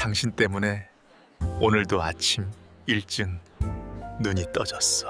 당신 때문에 오늘도 아침 일찍 눈이 떠졌어.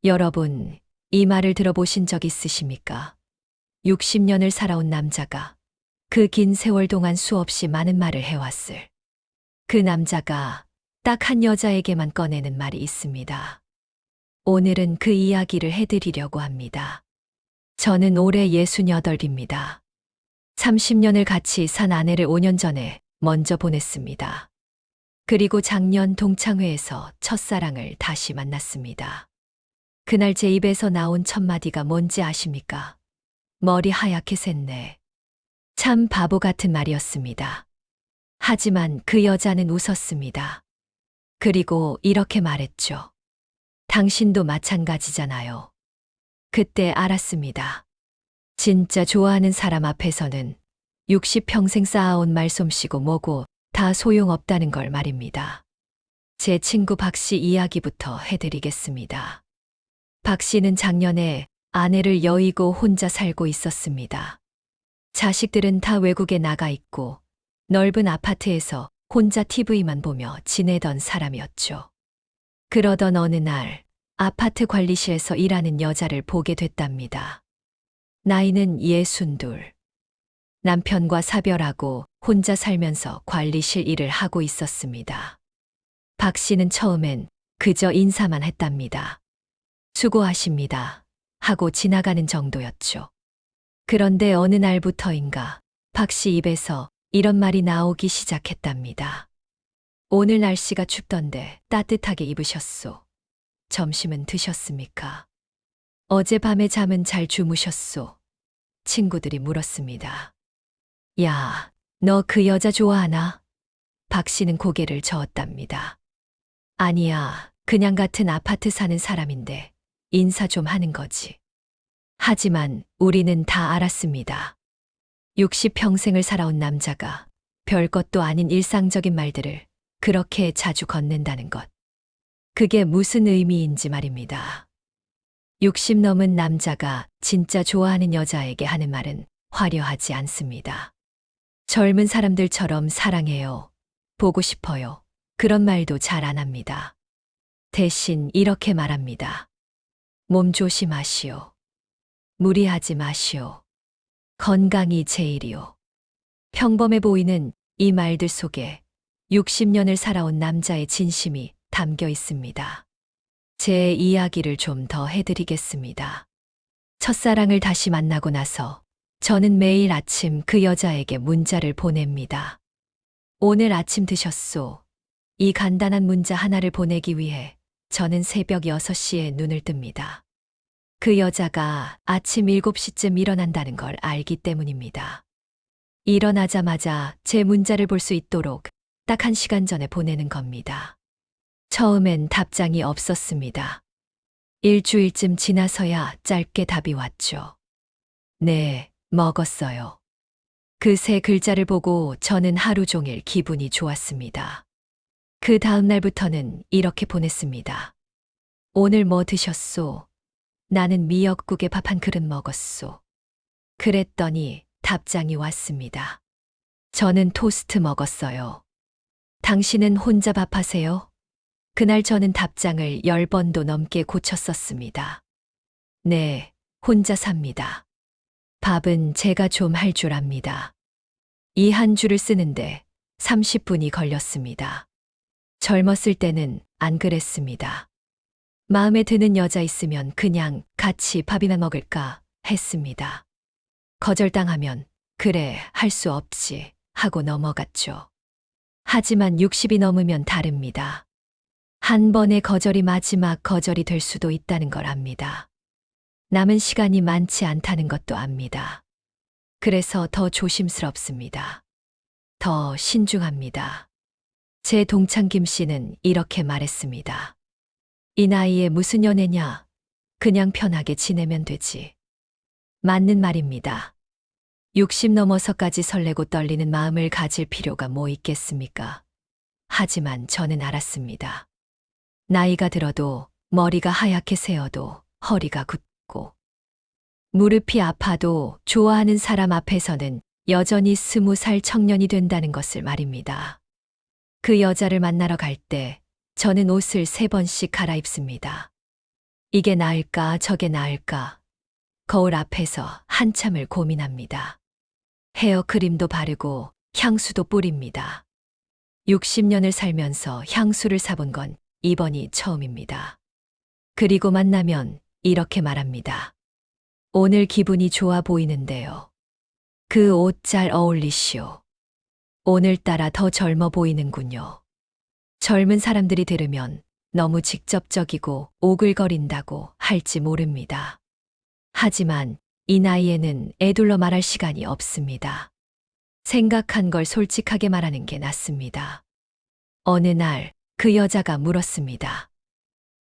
여러분, 이 말을 들어보신 적 있으십니까? 60년을 살아온 남자가 그 긴 세월 동안 수없이 많은 말을 해왔을 그 남자가 딱 한 여자에게만 꺼내는 말이 있습니다. 오늘은 그 이야기를 해드리려고 합니다. 저는 올해 68입니다. 30년을 같이 산 아내를 5년 전에 먼저 보냈습니다. 그리고 작년 동창회에서 첫사랑을 다시 만났습니다. 그날 제 입에서 나온 첫마디가 뭔지 아십니까? 머리 하얗게 샜네. 참 바보 같은 말이었습니다. 하지만 그 여자는 웃었습니다. 그리고 이렇게 말했죠. 당신도 마찬가지잖아요. 그때 알았습니다. 진짜 좋아하는 사람 앞에서는 60평생 쌓아온 말솜씨고 뭐고 다 소용없다는 걸 말입니다. 제 친구 박 씨 이야기부터 해드리겠습니다. 박 씨는 작년에 아내를 여의고 혼자 살고 있었습니다. 자식들은 다 외국에 나가 있고 넓은 아파트에서 혼자 TV만 보며 지내던 사람이었죠. 그러던 어느 날 아파트 관리실에서 일하는 여자를 보게 됐답니다. 나이는 62. 남편과 사별하고 혼자 살면서 관리실 일을 하고 있었습니다. 박 씨는 처음엔 그저 인사만 했답니다. 수고하십니다. 하고 지나가는 정도였죠. 그런데 어느 날부터인가 박 씨 입에서 이런 말이 나오기 시작했답니다. 오늘 날씨가 춥던데 따뜻하게 입으셨소. 점심은 드셨습니까? 어젯밤에 잠은 잘 주무셨소. 친구들이 물었습니다. 야, 너 그 여자 좋아하나? 박 씨는 고개를 저었답니다. 아니야, 그냥 같은 아파트 사는 사람인데 인사 좀 하는 거지. 하지만 우리는 다 알았습니다. 60평생을 살아온 남자가 별것도 아닌 일상적인 말들을 그렇게 자주 건넨다는 것. 그게 무슨 의미인지 말입니다. 60 넘은 남자가 진짜 좋아하는 여자에게 하는 말은 화려하지 않습니다. 젊은 사람들처럼 사랑해요. 보고 싶어요. 그런 말도 잘 안 합니다. 대신 이렇게 말합니다. 몸 조심하시오. 무리하지 마시오. 건강이 제일이오. 평범해 보이는 이 말들 속에 60년을 살아온 남자의 진심이 담겨 있습니다. 제 이야기를 좀 더 해드리겠습니다. 첫사랑을 다시 만나고 나서 저는 매일 아침 그 여자에게 문자를 보냅니다. 오늘 아침 드셨소. 이 간단한 문자 하나를 보내기 위해 저는 새벽 6시에 눈을 뜹니다. 그 여자가 아침 7시쯤 일어난다는 걸 알기 때문입니다. 일어나자마자 제 문자를 볼 수 있도록 딱 1시간 전에 보내는 겁니다. 처음엔 답장이 없었습니다. 일주일쯤 지나서야 짧게 답이 왔죠. 네, 먹었어요. 그 세 글자를 보고 저는 하루 종일 기분이 좋았습니다. 그 다음 날부터는 이렇게 보냈습니다. 오늘 뭐 드셨소? 나는 미역국에 밥 한 그릇 먹었소. 그랬더니 답장이 왔습니다. 저는 토스트 먹었어요. 당신은 혼자 밥하세요? 그날 저는 답장을 10번도 넘게 고쳤었습니다. 네, 혼자 삽니다. 밥은 제가 좀 할 줄 압니다. 이 한 줄을 쓰는데 30분이 걸렸습니다. 젊었을 때는 안 그랬습니다. 마음에 드는 여자 있으면 그냥 같이 밥이나 먹을까 했습니다. 거절당하면 그래, 할 수 없지 하고 넘어갔죠. 하지만 60이 넘으면 다릅니다. 한 번의 거절이 마지막 거절이 될 수도 있다는 걸 압니다. 남은 시간이 많지 않다는 것도 압니다. 그래서 더 조심스럽습니다. 더 신중합니다. 제 동창 김 씨는 이렇게 말했습니다. 이 나이에 무슨 연애냐? 그냥 편하게 지내면 되지. 맞는 말입니다. 60 넘어서까지 설레고 떨리는 마음을 가질 필요가 뭐 있겠습니까? 하지만 저는 알았습니다. 나이가 들어도 머리가 하얗게 새어도 허리가 굳고 무릎이 아파도 좋아하는 사람 앞에서는 여전히 20살 청년이 된다는 것을 말입니다. 그 여자를 만나러 갈 때 저는 옷을 3번씩 갈아입습니다. 이게 나을까 저게 나을까 거울 앞에서 한참을 고민합니다. 헤어크림도 바르고 향수도 뿌립니다. 60년을 살면서 향수를 사본 건 이번이 처음입니다. 그리고 만나면 이렇게 말합니다. 오늘 기분이 좋아 보이는데요. 그 옷 잘 어울리시오. 오늘따라 더 젊어 보이는군요. 젊은 사람들이 들으면 너무 직접적이고 오글거린다고 할지 모릅니다. 하지만 이 나이에는 애둘러 말할 시간이 없습니다. 생각한 걸 솔직하게 말하는 게 낫습니다. 어느 날 그 여자가 물었습니다.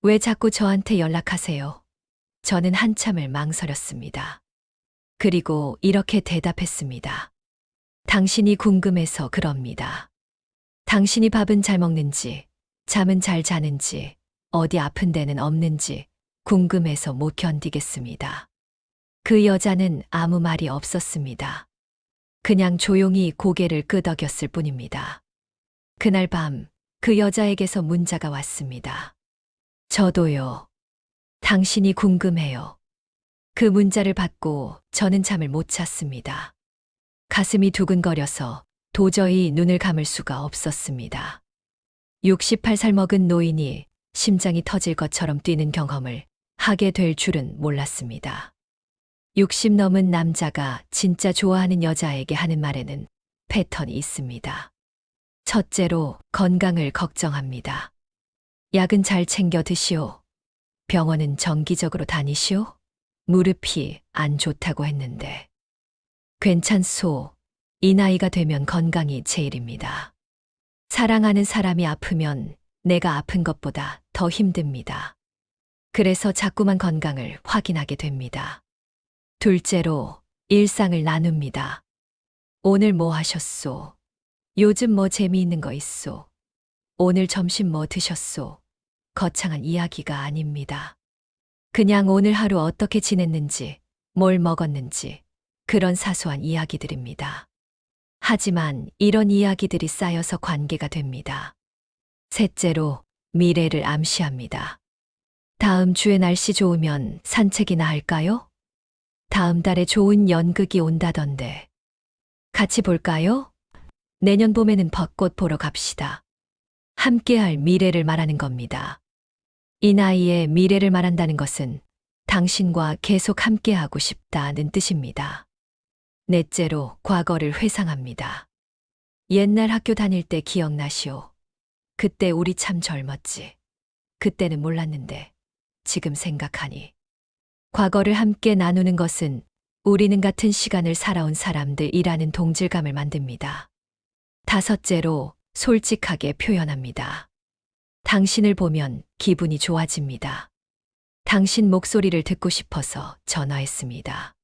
왜 자꾸 저한테 연락하세요? 저는 한참을 망설였습니다. 그리고 이렇게 대답했습니다. 당신이 궁금해서 그럽니다. 당신이 밥은 잘 먹는지, 잠은 잘 자는지, 어디 아픈 데는 없는지 궁금해서 못 견디겠습니다. 그 여자는 아무 말이 없었습니다. 그냥 조용히 고개를 끄덕였을 뿐입니다. 그날 밤 그 여자에게서 문자가 왔습니다. 저도요. 당신이 궁금해요. 그 문자를 받고 저는 잠을 못 잤습니다. 가슴이 두근거려서 도저히 눈을 감을 수가 없었습니다. 68살 먹은 노인이 심장이 터질 것처럼 뛰는 경험을 하게 될 줄은 몰랐습니다. 60 넘은 남자가 진짜 좋아하는 여자에게 하는 말에는 패턴이 있습니다. 첫째로 건강을 걱정합니다. 약은 잘 챙겨 드시오. 병원은 정기적으로 다니시오. 무릎이 안 좋다고 했는데. 괜찮소. 이 나이가 되면 건강이 제일입니다. 사랑하는 사람이 아프면 내가 아픈 것보다 더 힘듭니다. 그래서 자꾸만 건강을 확인하게 됩니다. 둘째로 일상을 나눕니다. 오늘 뭐 하셨소? 요즘 뭐 재미있는 거 있소? 오늘 점심 뭐 드셨소? 거창한 이야기가 아닙니다. 그냥 오늘 하루 어떻게 지냈는지, 뭘 먹었는지, 그런 사소한 이야기들입니다. 하지만 이런 이야기들이 쌓여서 관계가 됩니다. 셋째로 미래를 암시합니다. 다음 주에 날씨 좋으면 산책이나 할까요? 다음 달에 좋은 연극이 온다던데. 같이 볼까요? 내년 봄에는 벚꽃 보러 갑시다. 함께할 미래를 말하는 겁니다. 이 나이에 미래를 말한다는 것은 당신과 계속 함께하고 싶다는 뜻입니다. 넷째로 과거를 회상합니다. 옛날 학교 다닐 때 기억나시오? 그때 우리 참 젊었지. 그때는 몰랐는데 지금 생각하니. 과거를 함께 나누는 것은 우리는 같은 시간을 살아온 사람들이라는 동질감을 만듭니다. 다섯째로 솔직하게 표현합니다. 당신을 보면 기분이 좋아집니다. 당신 목소리를 듣고 싶어서 전화했습니다.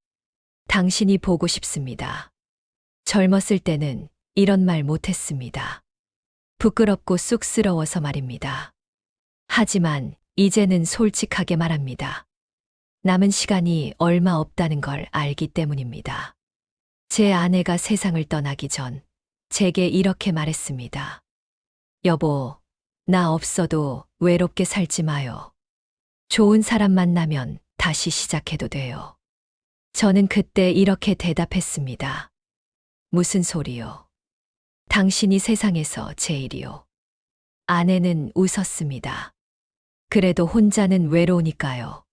당신이 보고 싶습니다. 젊었을 때는 이런 말 못했습니다. 부끄럽고 쑥스러워서 말입니다. 하지만 이제는 솔직하게 말합니다. 남은 시간이 얼마 없다는 걸 알기 때문입니다. 제 아내가 세상을 떠나기 전 제게 이렇게 말했습니다. 여보, 나 없어도 외롭게 살지 마요. 좋은 사람 만나면 다시 시작해도 돼요. 저는 그때 이렇게 대답했습니다. 무슨 소리요? 당신이 세상에서 제일이요. 아내는 웃었습니다. 그래도 혼자는 외로우니까요.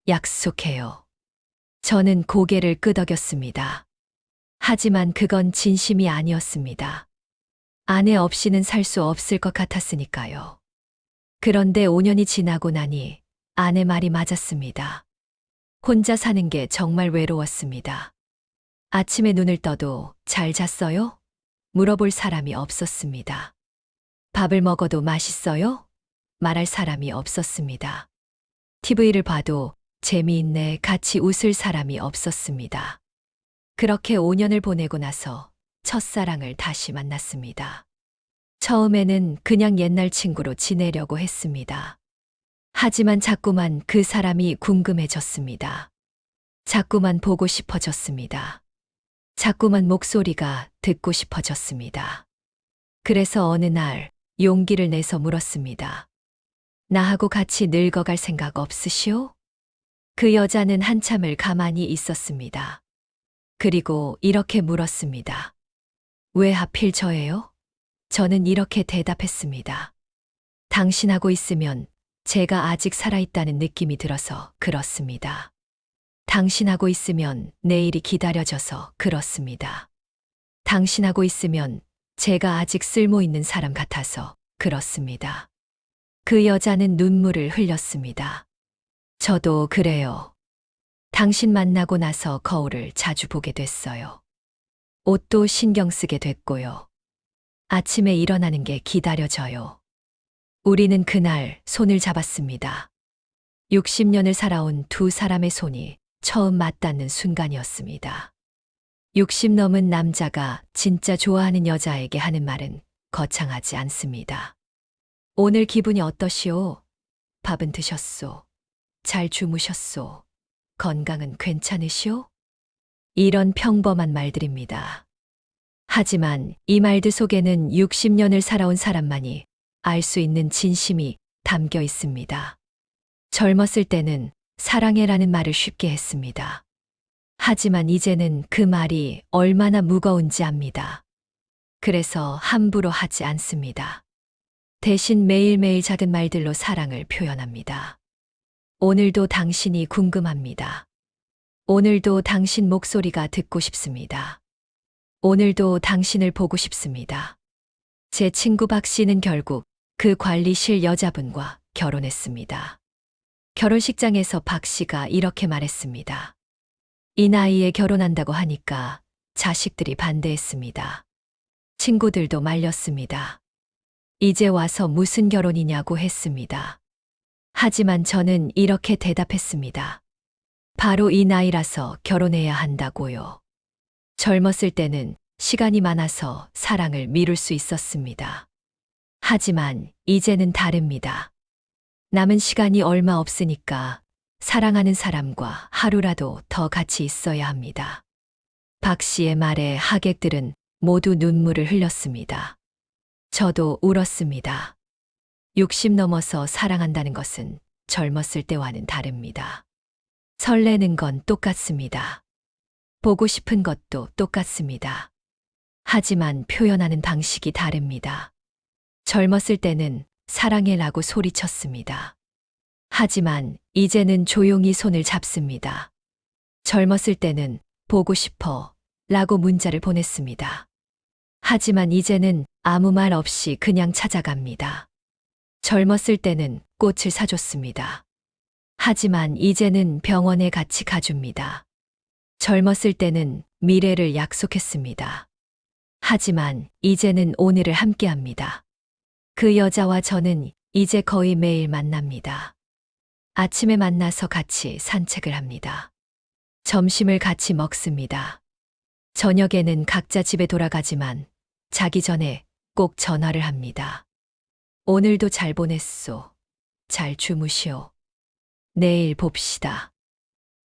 약속해요. 저는 고개를 끄덕였습니다. 하지만 그건 진심이 아니었습니다. 아내 없이는 살 수 없을 것 같았으니까요. 그런데 5년이 지나고 나니 아내 말이 맞았습니다. 혼자 사는 게 정말 외로웠습니다. 아침에 눈을 떠도 잘 잤어요? 물어볼 사람이 없었습니다. 밥을 먹어도 맛있어요? 말할 사람이 없었습니다. TV를 봐도 재미있네 같이 웃을 사람이 없었습니다. 그렇게 5년을 보내고 나서 첫사랑을 다시 만났습니다. 처음에는 그냥 옛날 친구로 지내려고 했습니다. 하지만 자꾸만 그 사람이 궁금해졌습니다. 자꾸만 보고 싶어졌습니다. 자꾸만 목소리가 듣고 싶어졌습니다. 그래서 어느 날 용기를 내서 물었습니다. 나하고 같이 늙어갈 생각 없으시오? 그 여자는 한참을 가만히 있었습니다. 그리고 이렇게 물었습니다. 왜 하필 저예요? 저는 이렇게 대답했습니다. 당신하고 있으면 제가 아직 살아있다는 느낌이 들어서 그렇습니다. 당신하고 있으면 내일이 기다려져서 그렇습니다. 당신하고 있으면 제가 아직 쓸모 있는 사람 같아서 그렇습니다. 그 여자는 눈물을 흘렸습니다. 저도 그래요. 당신 만나고 나서 거울을 자주 보게 됐어요. 옷도 신경 쓰게 됐고요. 아침에 일어나는 게 기다려져요. 우리는 그날 손을 잡았습니다. 60년을 살아온 두 사람의 손이 처음 맞닿는 순간이었습니다. 60 넘은 남자가 진짜 좋아하는 여자에게 하는 말은 거창하지 않습니다. 오늘 기분이 어떠시오? 밥은 드셨소? 잘 주무셨소? 건강은 괜찮으시오? 이런 평범한 말들입니다. 하지만 이 말들 속에는 60년을 살아온 사람만이 알 수 있는 진심이 담겨 있습니다. 젊었을 때는 사랑해라는 말을 쉽게 했습니다. 하지만 이제는 그 말이 얼마나 무거운지 압니다. 그래서 함부로 하지 않습니다. 대신 매일매일 작은 말들로 사랑을 표현합니다. 오늘도 당신이 궁금합니다. 오늘도 당신 목소리가 듣고 싶습니다. 오늘도 당신을 보고 싶습니다. 제 친구 박 씨는 결국 그 관리실 여자분과 결혼했습니다. 결혼식장에서 박 씨가 이렇게 말했습니다. 이 나이에 결혼한다고 하니까 자식들이 반대했습니다. 친구들도 말렸습니다. 이제 와서 무슨 결혼이냐고 했습니다. 하지만 저는 이렇게 대답했습니다. 바로 이 나이라서 결혼해야 한다고요. 젊었을 때는 시간이 많아서 사랑을 미룰 수 있었습니다. 하지만 이제는 다릅니다. 남은 시간이 얼마 없으니까 사랑하는 사람과 하루라도 더 같이 있어야 합니다. 박 씨의 말에 하객들은 모두 눈물을 흘렸습니다. 저도 울었습니다. 60 넘어서 사랑한다는 것은 젊었을 때와는 다릅니다. 설레는 건 똑같습니다. 보고 싶은 것도 똑같습니다. 하지만 표현하는 방식이 다릅니다. 젊었을 때는 사랑해라고 소리쳤습니다. 하지만 이제는 조용히 손을 잡습니다. 젊었을 때는 보고 싶어 라고 문자를 보냈습니다. 하지만 이제는 아무 말 없이 그냥 찾아갑니다. 젊었을 때는 꽃을 사줬습니다. 하지만 이제는 병원에 같이 가줍니다. 젊었을 때는 미래를 약속했습니다. 하지만 이제는 오늘을 함께합니다. 그 여자와 저는 이제 거의 매일 만납니다. 아침에 만나서 같이 산책을 합니다. 점심을 같이 먹습니다. 저녁에는 각자 집에 돌아가지만 자기 전에 꼭 전화를 합니다. 오늘도 잘 보냈소. 잘 주무시오. 내일 봅시다.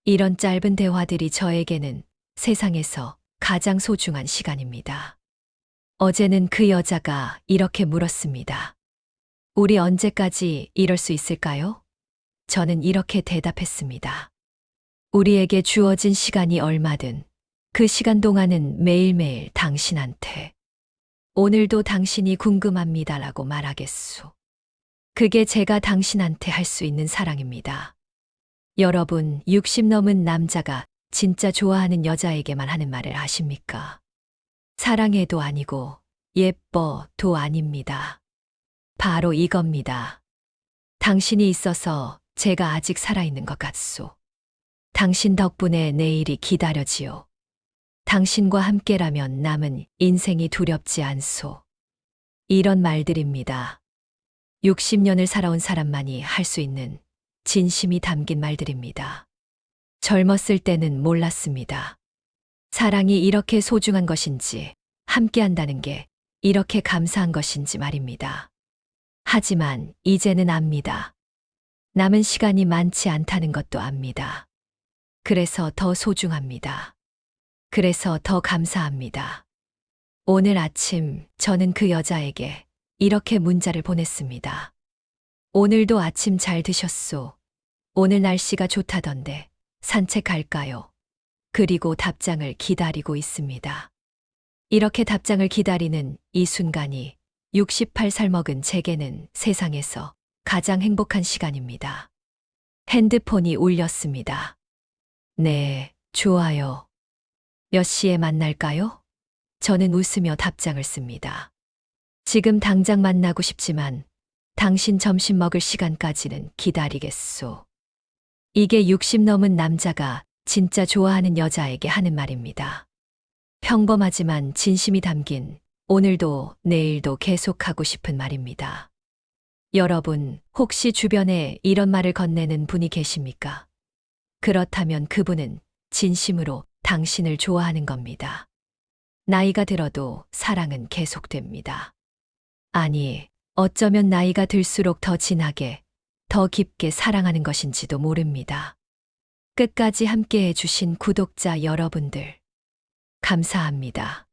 이런 짧은 대화들이 저에게는 세상에서 가장 소중한 시간입니다. 어제는 그 여자가 이렇게 물었습니다. 우리 언제까지 이럴 수 있을까요? 저는 이렇게 대답했습니다. 우리에게 주어진 시간이 얼마든 그 시간 동안은 매일매일 당신한테 오늘도 당신이 궁금합니다라고 말하겠소. 그게 제가 당신한테 할 수 있는 사랑입니다. 여러분, 60 넘은 남자가 진짜 좋아하는 여자에게만 하는 말을 아십니까? 사랑해도 아니고 예뻐도 아닙니다. 바로 이겁니다. 당신이 있어서 제가 아직 살아있는 것 같소. 당신 덕분에 내일이 기다려지요. 당신과 함께라면 남은 인생이 두렵지 않소. 이런 말들입니다. 60년을 살아온 사람만이 할 수 있는 진심이 담긴 말들입니다. 젊었을 때는 몰랐습니다. 사랑이 이렇게 소중한 것인지, 함께한다는 게 이렇게 감사한 것인지 말입니다. 하지만 이제는 압니다. 남은 시간이 많지 않다는 것도 압니다. 그래서 더 소중합니다. 그래서 더 감사합니다. 오늘 아침 저는 그 여자에게 이렇게 문자를 보냈습니다. 오늘도 아침 잘 드셨소. 오늘 날씨가 좋다던데 산책할까요? 그리고 답장을 기다리고 있습니다. 이렇게 답장을 기다리는 이 순간이 68살 먹은 제게는 세상에서 가장 행복한 시간입니다. 핸드폰이 울렸습니다. 네, 좋아요. 몇 시에 만날까요? 저는 웃으며 답장을 씁니다. 지금 당장 만나고 싶지만 당신 점심 먹을 시간까지는 기다리겠소. 이게 60 넘은 남자가 진짜 좋아하는 여자에게 하는 말입니다. 평범하지만 진심이 담긴 오늘도 내일도 계속하고 싶은 말입니다. 여러분, 혹시 주변에 이런 말을 건네는 분이 계십니까? 그렇다면 그분은 진심으로 당신을 좋아하는 겁니다. 나이가 들어도 사랑은 계속됩니다. 아니, 어쩌면 나이가 들수록 더 진하게, 더 깊게 사랑하는 것인지도 모릅니다. 끝까지 함께 해주신 구독자 여러분들, 감사합니다.